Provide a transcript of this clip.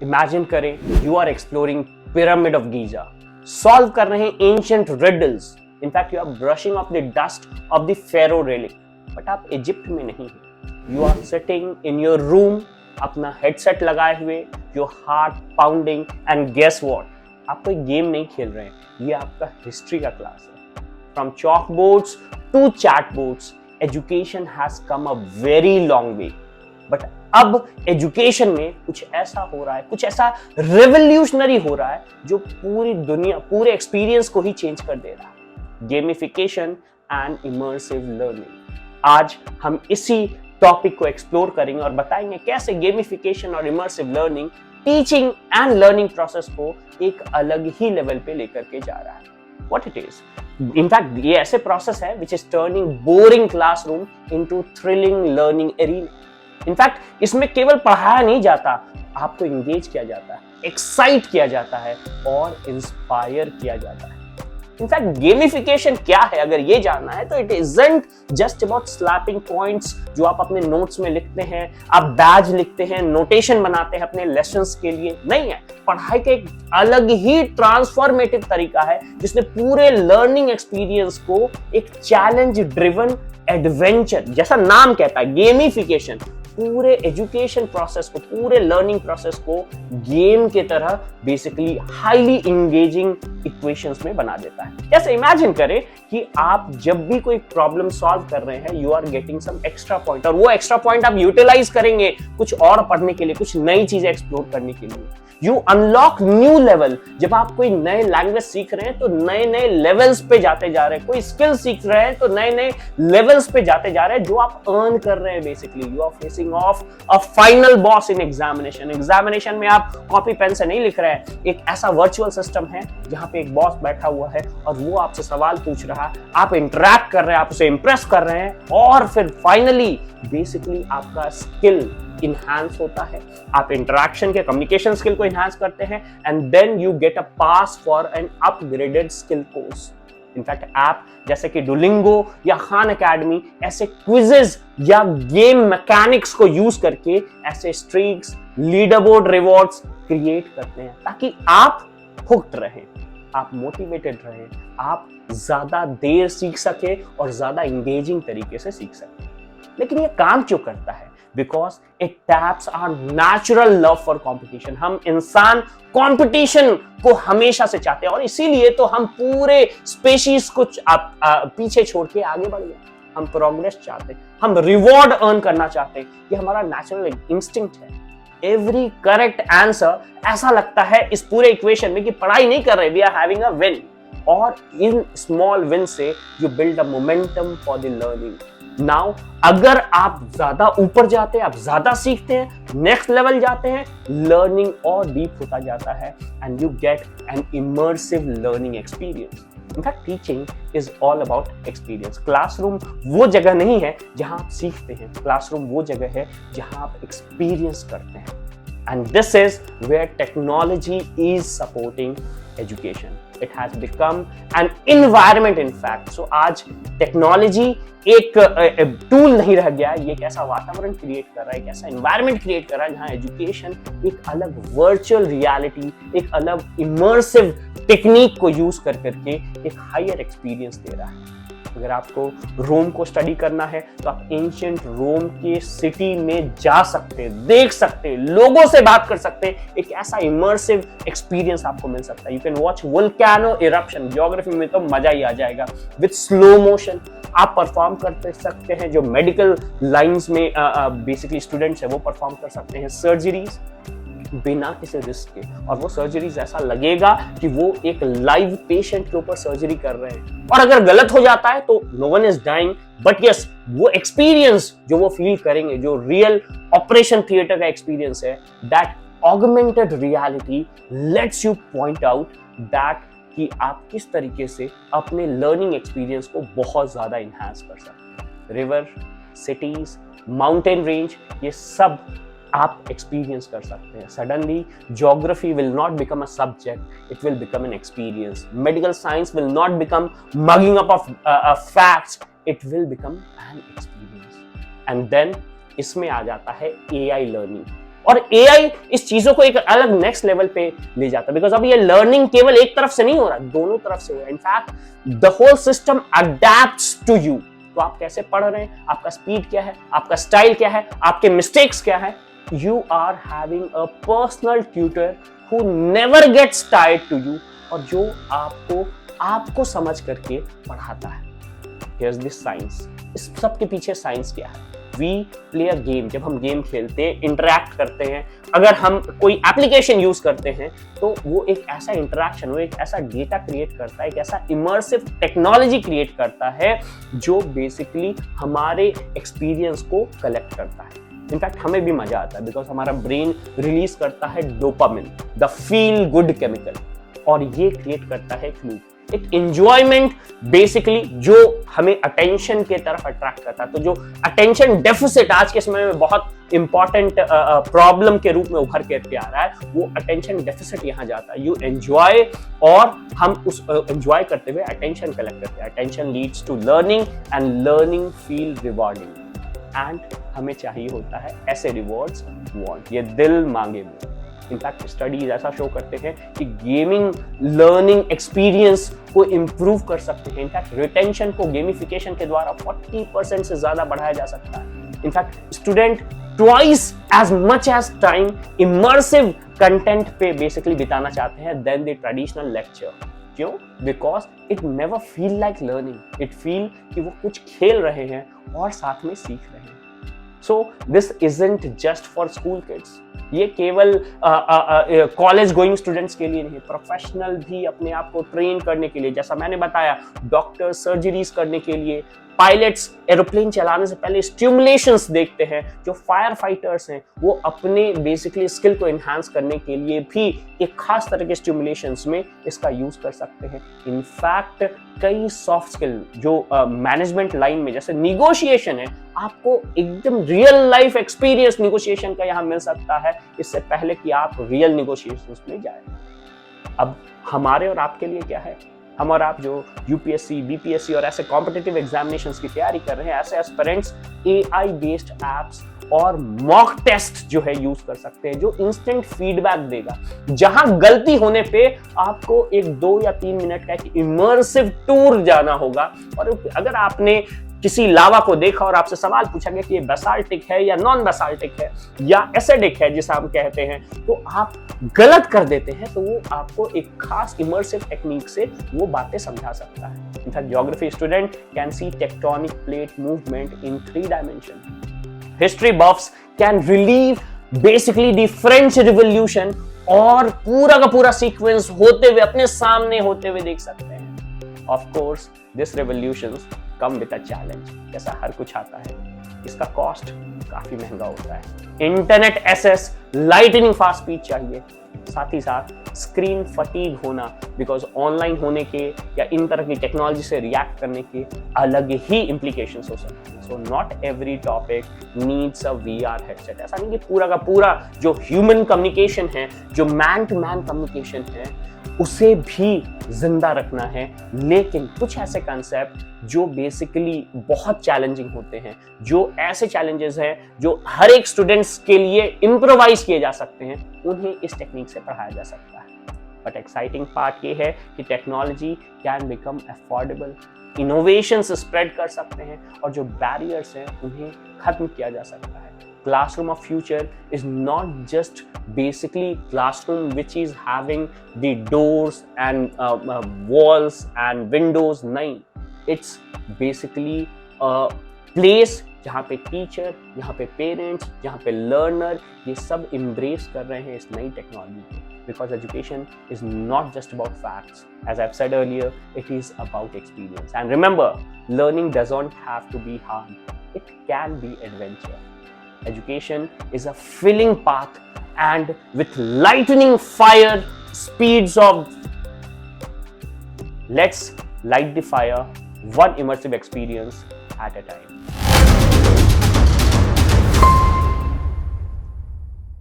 Imagine करें you are exploring pyramid of Giza, solve कर रहे हैं ancient riddles, in fact you are brushing off the dust of the pharaoh relic, but आप Egypt में नहीं हैं। You are sitting in your room, अपना headset लगाए हुए, your heart pounding, and guess what, आप कोई गेम नहीं खेल रहे हैं, ये आपका हिस्ट्री का क्लास है। From chalk boards to chat boards, education has come a very long way, but अब एजुकेशन में कुछ ऐसा हो रहा है, कुछ ऐसा रेवोल्यूशनरी हो रहा है जो पूरी दुनिया, पूरे एक्सपीरियंस को ही चेंज कर दे रहा है, गेमिफिकेशन एंड इमर्सिव लर्निंग। आज हम इसी टॉपिक को एक्सप्लोर करेंगे और बताएंगे कैसे गेमिफिकेशन और immersive learning teaching and learning process को एक अलग ही लेवल पे लेकर के जा रहा है। What it is? इनफैक्ट ये ऐसे प्रोसेस है which is turning boring classroom into thrilling learning arena. In fact इसमें केवल पढ़ाया नहीं जाता, आपको इंगेज किया जाता है, एक्साइट किया जाता है और इंस्पायर किया जाता है। इनफैक्ट गेमिफिकेशन क्या है अगर ये जानना है तो it isn't just about slapping points जो आप अपने नोट्स में लिखते हैं, आप बैज लिखते हैं, नोटेशन बनाते हैं अपने लेसन्स के लिए, नहीं है। पढ़ाई का एक अलग ही ट्रांसफॉर्मेटिव तरीका है जिसने पूरे लर्निंग एक्सपीरियंस को एक चैलेंज ड्रिवन एडवेंचर, जैसा नाम कहता है गेमिफिकेशन, पूरे एजुकेशन प्रोसेस को, पूरे लर्निंग प्रोसेस को गेम के तरह बेसिकली हाईली इंगेजिंग इक्वेशंस में बना देता है। जैसे इमेजिन करें कि आप जब भी कोई प्रॉब्लम सॉल्व कर रहे हैं, you are getting some extra point, और वो एक्स्ट्रा पॉइंट आप यूटिलाइज करेंगे कुछ और पढ़ने के लिए, कुछ नई चीजें एक्सप्लोर करने के लिए। यू अनलॉक न्यू लेवल, जब आप कोई नए लैंग्वेज सीख रहे हैं तो नए नए लेवल्स पे जाते जा रहे हैं, कोई स्किल सीख रहे हैं तो नए नए लेवल्स पे जाते जा रहे हैं जो आप अर्न कर रहे हैं। Basically you are facing off a final boss in examination में आप कॉपी पेन से नहीं लिख रहे हैं, एक ऐसा वर्चुअल सिस्टम है जहां पे एक बॉस बैठा हुआ है और वो आपसे सवाल पूछ रहा है, आप इंटरैक्ट कर रहे हैं, आप उसे इंप्रेस कर रहे हैं और फिर फाइनली बेसिकली आपका स्किल इनहांस होता है, आप इंटरैक्शन के कम्युनिकेशन स्किल को इनहांस करते हैं and then you get a pass for an upgraded skill course. In fact app जैसे कि डुलिंगो या खान एकेडमी ऐसे क्विजेज या गेम मैकेनिक्स को यूज करके ऐसे स्ट्रीक्स, लीडरबोर्ड रिवॉर्ड्स क्रिएट करते हैं ताकि आप हुक्ड रहें, आप मोटिवेटेड रहें, आप ज्यादा देर सीख सके और ज्यादा इंगेजिंग तरीके से सीख सके। लेकिन ये काम क्यों करता है? Because it taps our natural love for competition. हम इंसान कॉम्पिटिशन को हमेशा से चाहते हैं और इसीलिए तो हम पूरे स्पेशीज को पीछे छोड़ के आगे बढ़ गए। हम प्रोग्रेस चाहते हैं, हम रिवॉर्ड अर्न करना चाहते हैं, ये हमारा नेचुरल इंस्टिंक्ट है। एवरी करेक्ट आंसर, ऐसा लगता है इस पूरे इक्वेशन में कि पढ़ाई नहीं कर रहे, we are having a win, और इन स्मॉल विन से you build a momentum for the learning. Now अगर आप ज्यादा ऊपर जाते हैं, आप ज्यादा सीखते हैं, नेक्स्ट लेवल जाते हैं, लर्निंग और डीप होता जाता है and you get an immersive learning experience. In fact teaching is all about experience. Classroom वो जगह नहीं है जहां आप सीखते हैं, क्लासरूम वो जगह है जहां आप एक्सपीरियंस करते हैं। And this is where technology is supporting education. It has become an environment in fact. So आज technology एक टूल नहीं रह गया, ये एक ऐसा वातावरण क्रिएट कर रहा है, एक ऐसा एनवायरनमेंट क्रिएट कर रहा है जहां एजुकेशन एक अलग वर्चुअल रियलिटी, एक अलग इमर्सिव टेक्निक को यूज कर करके एक हायर एक्सपीरियंस दे रहा है। अगर आपको रोम को स्टडी करना है तो आप एंशिएंट रोम के सिटी में जा सकते हैं, देख सकते हैं, लोगों से बात कर सकते हैं, एक ऐसा इमर्सिव एक्सपीरियंस आपको मिल सकता है। You can watch volcano eruption, geography में तो मजा ही आ जाएगा, विद स्लो मोशन आप परफॉर्म कर सकते हैं, जो मेडिकल लाइंस में बेसिकली स्टूडेंट्स है वो परफॉर्म कर सकते हैं सर्जरीज बिना किसी रिस्क के, और वो सर्जरीज ऐसा लगेगा कि वो एक लाइव पेशेंट के ऊपर सर्जरी कर रहे हैं। और अगर गलत हो जाता है तो no one is dying, but yes वो एक्सपीरियंस जो वो फील करेंगे, जो रियल ऑपरेशन थिएटर का एक्सपीरियंस है, that augmented reality lets you point out that कि आप किस तरीके से अपने लर्निंग एक्सपीरियंस को बहुत ज्यादा इनहांस कर सकते हैं। रिवर, सिटीज, माउंटेन रेंज, ये सब आप एक्सपीरियंस कर सकते हैं। Suddenly geography will not become a subject, it will become an experience. Medical science will not become mugging up of facts, it will become an experience. And then इसमें आ जाता है एआई लर्निंग, और AI इस चीजों को एक अलग नेक्स्ट लेवल पे ले जाता है, बिकॉज अब ये लर्निंग केवल एक तरफ से नहीं हो रहा, दोनों तरफ से हो रहा है। In fact the whole system adapts to you. तो आप कैसे पढ़ रहे हैं, आपका स्पीड क्या है, आपका स्टाइल क्या है, आपके मिस्टेक्स क्या है, you are having a personal tutor who never gets tired to you, और जो आपको समझ करके पढ़ाता है। Here's the science. इस सब के पीछे साइंस क्या है? We play a game. जब हम गेम खेलते हैं, इंटरैक्ट करते हैं, अगर हम कोई एप्लीकेशन यूज करते हैं, तो वो एक ऐसा इंटरैक्शन, वो एक ऐसा डेटा क्रिएट करता है, एक ऐसा इमर्सिव टेक्नोलॉजी क्रिएट करता है जो बेसिकली हमारे एक्सपीरियंस को कलेक्ट करता है। इनफैक्ट हमें भी मजा आता है, बिकॉज हमारा ब्रेन रिलीज करता है dopamine, the feel good chemical, और ये क्रिएट करता है एक लूप, एक एंजॉयमेंट बेसिकली जो हमें अटेंशन के तरफ अट्रैक्ट करता है। तो जो अटेंशन डेफिसिट आज के समय में बहुत इंपॉर्टेंट प्रॉब्लम के रूप में उभर के आ रहा है, वो अटेंशन डेफिसिट यहां जाता है। यू एंजॉय, और हम उस एंजॉय करते हुए अटेंशन कलेक्ट करते हैं। Attention leads to learning, and learning feel rewarding, and हमें चाहिए होता है ऐसे रिवॉर्ड्स वांट, ये दिल मांगे वो। इनफैक्ट स्टडीज ऐसा शो करते हैं कि गेमिंग लर्निंग एक्सपीरियंस को इंप्रूव कर सकते हैं। इनफैक्ट रिटेंशन को गेमिफिकेशन के द्वारा 40% से ज्यादा बढ़ाया जा सकता है। In fact student twice as much as time immersive content पे बेसिकली बिताना चाहते हैं देन द ट्रेडिशनल लेक्चर। क्यों? Because it never feel like learning, it feel कि वो कुछ खेल रहे हैं और साथ में सीख रहे हैं। So this isn't just for school kids, ये केवल कॉलेज गोइंग स्टूडेंट्स के लिए नहीं, प्रोफेशनल भी अपने आप को ट्रेन करने के लिए, जैसा मैंने बताया, डॉक्टर सर्जरीज करने के लिए, पायलट्स एरोप्लेन चलाने से पहले स्टिमुलेशंस देखते हैं, जो फायर फाइटर्स हैं वो अपने बेसिकली स्किल को एनहांस करने के लिए भी एक खास तरह के स्टिमुलेशंस में इसका यूज कर सकते हैं। इनफैक्ट कई सॉफ्ट स्किल जो मैनेजमेंट लाइन में, जैसे निगोशिएशन है, आपको एकदम रियल लाइफ एक्सपीरियंस निगोशिएशन का यहां मिल सकता है, इससे पहले कि आप रियल निगोशिएशंस में जाए। अब हमारे और आपके लिए क्या है? हम और आप जो यूपीएससी, बीपीएससी और ऐसे कॉम्पिटिटिव एग्जामिनेशंस की तैयारी कर रहे हैं, ऐसे एस्पिरेंट्स एआई बेस्ड एप्स और मॉक टेस्ट जो है यूज कर सकते हैं, जो इंस्टेंट फीडबैक देगा, जहां गलती होने पे आपको 1, 2 या 3 मिनट का एक इमर्सिव टूर जाना होगा। और अगर आपने किसी लावा को देखा और आपसे सवाल पूछा गया कि ये बेसाल्टिक है या नॉन बेसाल्टिक है या एसिडिक है जिसे हम कहते हैं, तो आप गलत कर देते हैं, तो वो आपको एक खास इमर्सिव टेक्निक से वो बातें समझा सकता है। In fact geography student can see tectonic plate movement in 3 dimension. History बफ्स can relieve basically the French revolution, और पूरा का पूरा सीक्वेंस होते हुए, अपने सामने होते हुए देख सकते हैं। Of course this revolutions come with a challenge, जैसा हर कुछ आता है, इसका कॉस्ट काफी महंगा होता है। Internet access, lightning fast speed चाहिए, साथ ही साथ स्क्रीन फटीग होना, बिकॉज ऑनलाइन होने के या इन तरह की टेक्नोलॉजी से रिएक्ट करने के अलग ही इंप्लीकेशंस हो सकते हैं। So not every topic needs a VR headset. ऐसा नहीं कि पूरा का पूरा जो ह्यूमन कम्युनिकेशन है, जो मैन टू मैन कम्युनिकेशन है, उसे भी जिंदा रखना है, लेकिन कुछ ऐसे कंसेप्ट जो बेसिकली बहुत चैलेंजिंग होते हैं, जो ऐसे चैलेंजेस हैं जो हर एक स्टूडेंट्स के लिए इम्प्रोवाइज किए जा सकते हैं, उन्हें इस टेक्निक से पढ़ाया जा सकता है। बट एक्साइटिंग पार्ट ये है कि technology can become affordable, innovations spread कर सकते हैं, और जो बैरियर्स हैं उन्हें खत्म किया जा सकता है। Classroom of future is not just basically classroom which is having the doors and walls and windows. नहीं, it's basically a place जहाँ पे टीचर, जहाँ पे पेरेंट्स, जहाँ पे लर्नर ये सब embrace कर रहे हैं इस नई टेक्नोलॉजी को। Because education is not just about facts. As I've said earlier, it is about experience. And remember, learning doesn't have to be hard. It can be adventure. Education is a filling path, and with lightning fire speeds of, let's light the fire one immersive experience at a time.